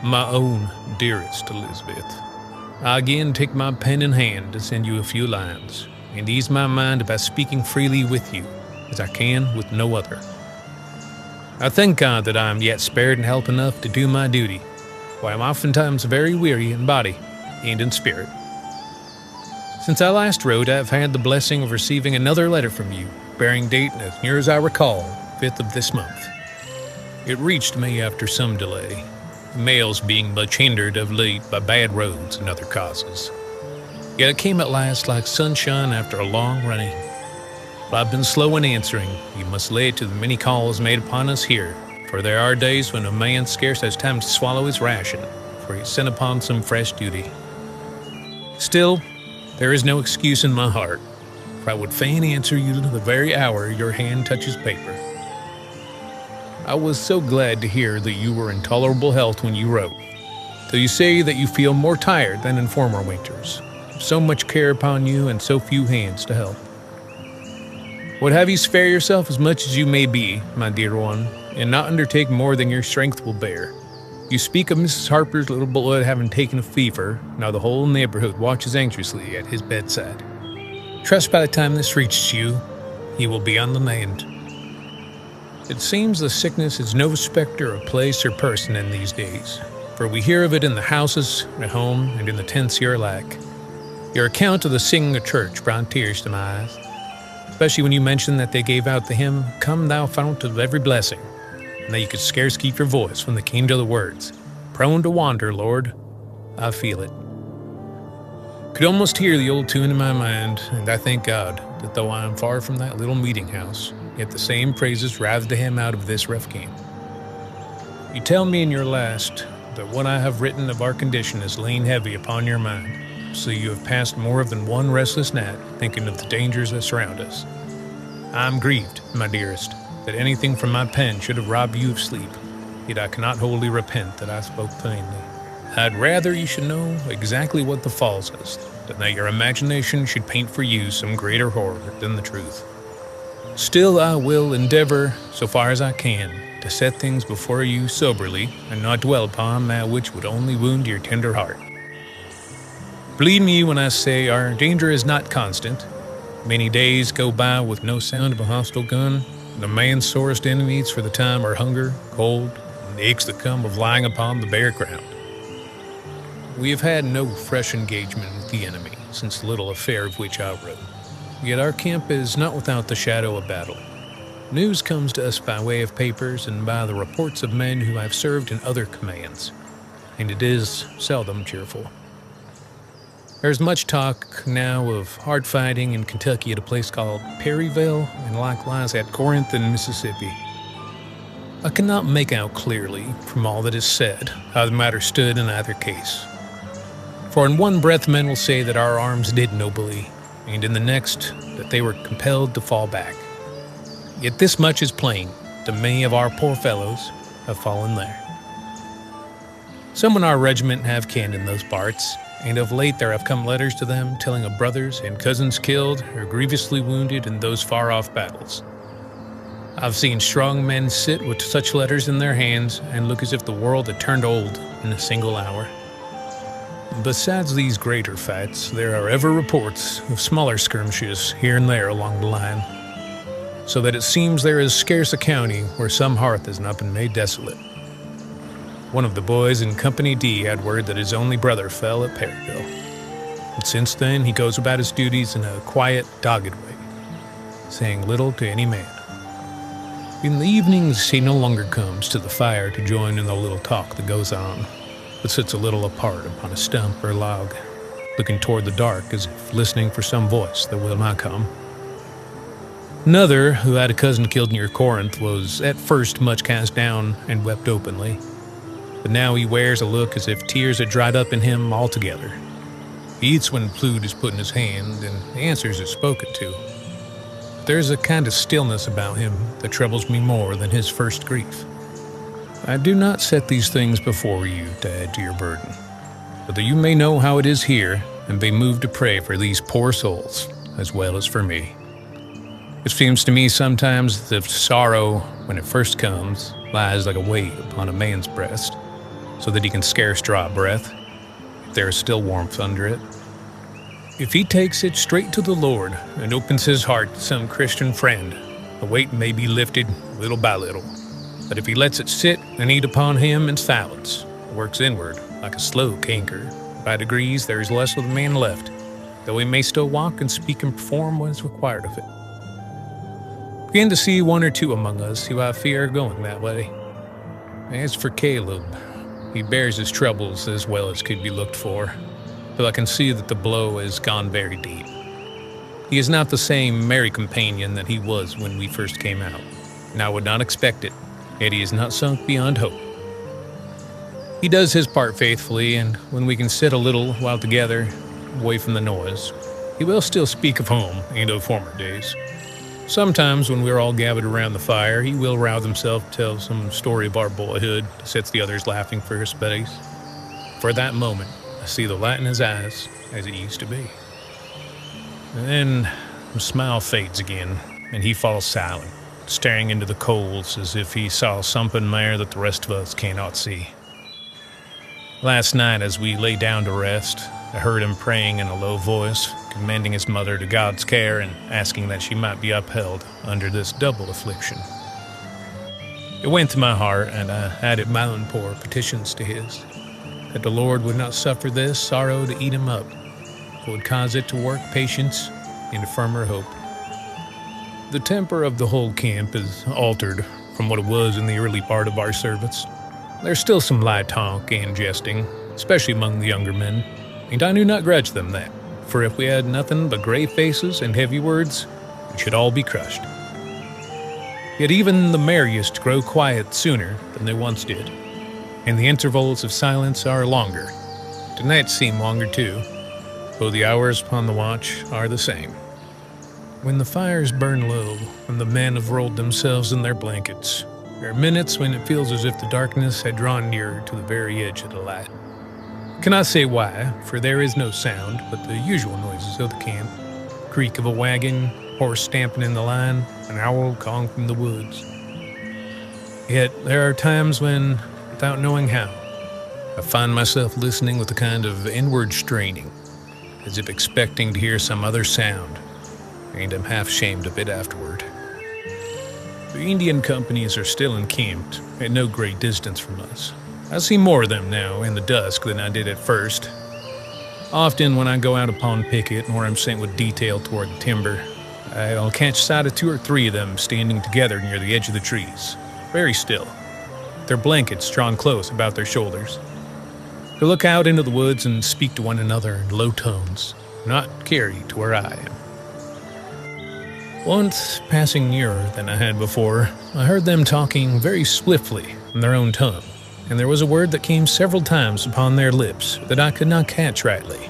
My own dearest Elizabeth, I again take my pen in hand to send you a few lines, and ease my mind by speaking freely with you, as I can with no other. I thank God that I am yet spared in health enough to do my duty, for I am oftentimes very weary in body and in spirit. Since I last wrote, I have had the blessing of receiving another letter from you, bearing date, as near as I recall, 5th of this month. It reached me after some delay, mails being much hindered of late by bad roads and other causes. Yet it came at last like sunshine after a long running. But I've been slow in answering. You must lay it to the many calls made upon us here, for there are days when a man scarce has time to swallow his ration, for he is sent upon some fresh duty. Still, there is no excuse in my heart, for I would fain answer you to the very hour your hand touches paper. I was so glad to hear that you were in tolerable health when you wrote, though you say that you feel more tired than in former winters. So much care upon you and so few hands to help. Would have you spare yourself as much as you may be, my dear one, and not undertake more than your strength will bear. You speak of Mrs. Harper's little boy having taken a fever. Now the whole neighborhood watches anxiously at his bedside. Trust by the time this reaches you, he will be on the mend. It seems the sickness is no respecter of place or person in these days, for we hear of it in the houses, at home, and in the tents here alike. Your account of the singing of church brought tears to my eyes, especially when you mentioned that they gave out the hymn, "Come thou fount of every blessing," and that you could scarce keep your voice when they came to the words, "Prone to wander, Lord, I feel it." Could almost hear the old tune in my mind, and I thank God that though I am far from that little meeting house, yet the same praises rise to him out of this rough camp. You tell me in your last that what I have written of our condition has lain heavy upon your mind, so you have passed more than one restless night thinking of the dangers that surround us. I am grieved, my dearest, that anything from my pen should have robbed you of sleep, yet I cannot wholly repent that I spoke plainly. I'd rather you should know exactly what befalls us, than that your imagination should paint for you some greater horror than the truth. Still, I will endeavor, so far as I can, to set things before you soberly, and not dwell upon that which would only wound your tender heart. Believe me when I say our danger is not constant. Many days go by with no sound of a hostile gun. The man's sorest enemies for the time are hunger, cold, and the aches that come of lying upon the bare ground. We have had no fresh engagement with the enemy since the little affair of which I wrote. Yet our camp is not without the shadow of battle. News comes to us by way of papers and by the reports of men who have served in other commands, and it is seldom cheerful. There's much talk now of hard fighting in Kentucky at a place called Perryville, and likewise at Corinth in Mississippi. I cannot make out clearly, from all that is said, how the matter stood in either case. For in one breath men will say that our arms did nobly, and in the next that they were compelled to fall back. Yet this much is plain, that many of our poor fellows have fallen there. Some in our regiment have kin in those parts, and of late there have come letters to them telling of brothers and cousins killed or grievously wounded in those far-off battles. I've seen strong men sit with such letters in their hands and look as if the world had turned old in a single hour. Besides these greater fights, there are ever reports of smaller skirmishes here and there along the line, so that it seems there is scarce a county where some hearth has not been made desolate. One of the boys in Company D had word that his only brother fell at Perryville, and since then he goes about his duties in a quiet, dogged way, saying little to any man. In the evenings he no longer comes to the fire to join in the little talk that goes on, but sits a little apart upon a stump or log, looking toward the dark as if listening for some voice that will not come. Another, who had a cousin killed near Corinth, was at first much cast down and wept openly, but now he wears a look as if tears had dried up in him altogether. He eats when food is put in his hand and answers is spoken to. But there's a kind of stillness about him that troubles me more than his first grief. I do not set these things before you to add to your burden, but that you may know how it is here and be moved to pray for these poor souls as well as for me. It seems to me sometimes that sorrow, when it first comes, lies like a weight upon a man's breast, so that he can scarce draw a breath, if there is still warmth under it. If he takes it straight to the Lord and opens his heart to some Christian friend, the weight may be lifted little by little. But if he lets it sit and eat upon him in silence, it works inward like a slow canker. By degrees there is less of the man left, though he may still walk and speak and perform what is required of it. Begin to see one or two among us who I fear are going that way. As for Caleb, he bears his troubles as well as could be looked for, though I can see that the blow has gone very deep. He is not the same merry companion that he was when we first came out, and I would not expect it, yet he is not sunk beyond hope. He does his part faithfully, and when we can sit a little while together, away from the noise, he will still speak of home and of former days. Sometimes when we're all gathered around the fire, he will rouse himself to tell some story of our boyhood that sets the others laughing for his space. For that moment, I see the light in his eyes as it used to be. And then the smile fades again, and he falls silent, staring into the coals as if he saw something there that the rest of us cannot see. Last night, as we lay down to rest, I heard him praying in a low voice, commending his mother to God's care and asking that she might be upheld under this double affliction. It went to my heart, and I added my own poor petitions to his, that the Lord would not suffer this sorrow to eat him up, but would cause it to work patience into firmer hope. The temper of the whole camp is altered from what it was in the early part of our service. There's still some light talk and jesting, especially among the younger men, and I do not grudge them that, for if we had nothing but grave faces and heavy words, we should all be crushed. Yet even the merriest grow quiet sooner than they once did, and the intervals of silence are longer. Tonight seem longer too, though the hours upon the watch are the same. When the fires burn low and the men have rolled themselves in their blankets, there are minutes when it feels as if the darkness had drawn nearer to the very edge of the light. I cannot say why, for there is no sound but the usual noises of the camp. Creak of a wagon, horse stamping in the line, an owl calling from the woods. Yet there are times when, without knowing how, I find myself listening with a kind of inward straining, as if expecting to hear some other sound, and am half ashamed of it afterward. The Indian companies are still encamped at no great distance from us. I see more of them now in the dusk than I did at first. Often when I go out upon picket or am sent with detail toward the timber, I'll catch sight of 2 or 3 of them standing together near the edge of the trees, very still, their blankets drawn close about their shoulders. They look out into the woods and speak to one another in low tones, not carry to where I am. Once, passing nearer than I had before, I heard them talking very swiftly in their own tongue, and there was a word that came several times upon their lips that I could not catch rightly.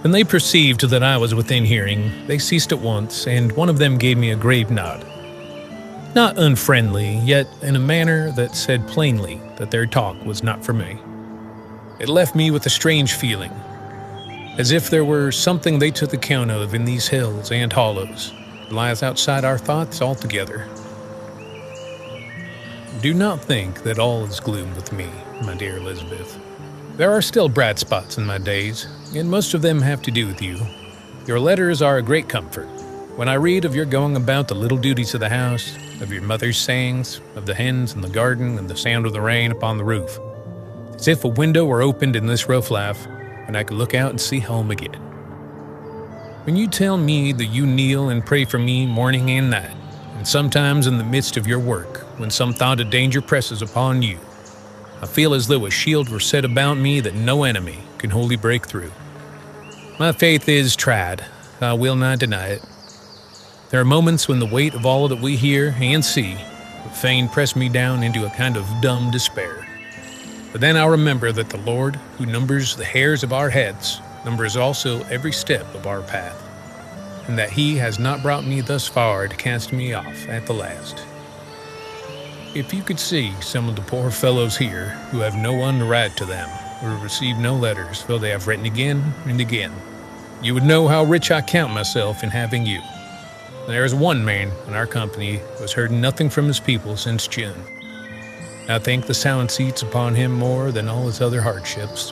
When they perceived that I was within hearing, they ceased at once, and one of them gave me a grave nod. Not unfriendly, yet in a manner that said plainly that their talk was not for me. It left me with a strange feeling, as if there were something they took account of in these hills and hollows. It lies outside our thoughts altogether. Do not think that all is gloom with me, my dear Elizabeth. There are still bright spots in my days, and most of them have to do with you. Your letters are a great comfort. When I read of your going about the little duties of the house, of your mother's sayings, of the hens in the garden and the sound of the rain upon the roof, as if a window were opened in this rough life, and I could look out and see home again. When you tell me that you kneel and pray for me morning and night, and sometimes in the midst of your work, when some thought of danger presses upon you, I feel as though a shield were set about me that no enemy can wholly break through. My faith is tried, I will not deny it. There are moments when the weight of all that we hear and see would fain press me down into a kind of dumb despair. But then I remember that the Lord, who numbers the hairs of our heads, numbers also every step of our path, and that he has not brought me thus far to cast me off at the last. If you could see some of the poor fellows here who have no one to write to them, or receive no letters, though they have written again and again, you would know how rich I count myself in having you. There is one man in our company who has heard nothing from his people since June. I think the sound seats upon him more than all his other hardships.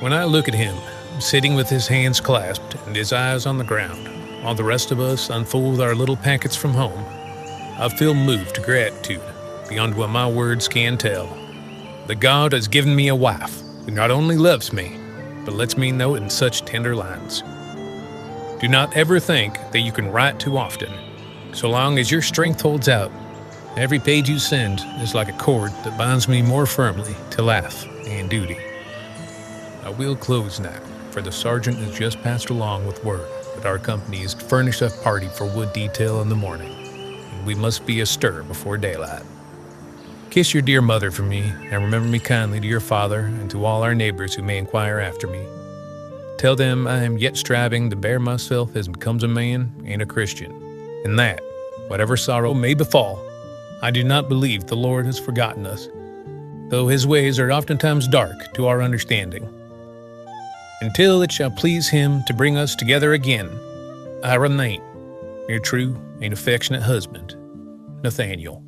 When I look at him, sitting with his hands clasped and his eyes on the ground, while the rest of us unfold our little packets from home, I feel moved to gratitude beyond what my words can tell. The God has given me a wife who not only loves me, but lets me know it in such tender lines. Do not ever think that you can write too often. So long as your strength holds out, every page you send is like a cord that binds me more firmly to life and duty. I will close now, for the sergeant has just passed along with word that our company is to furnish a party for wood detail in the morning, and we must be astir before daylight. Kiss your dear mother for me, and remember me kindly to your father and to all our neighbors who may inquire after me. Tell them I am yet striving to bear myself as becomes a man and a Christian, and that, whatever sorrow may befall, I do not believe the Lord has forgotten us, though his ways are oftentimes dark to our understanding. Until it shall please him to bring us together again, I remain your true and affectionate husband, Nathaniel.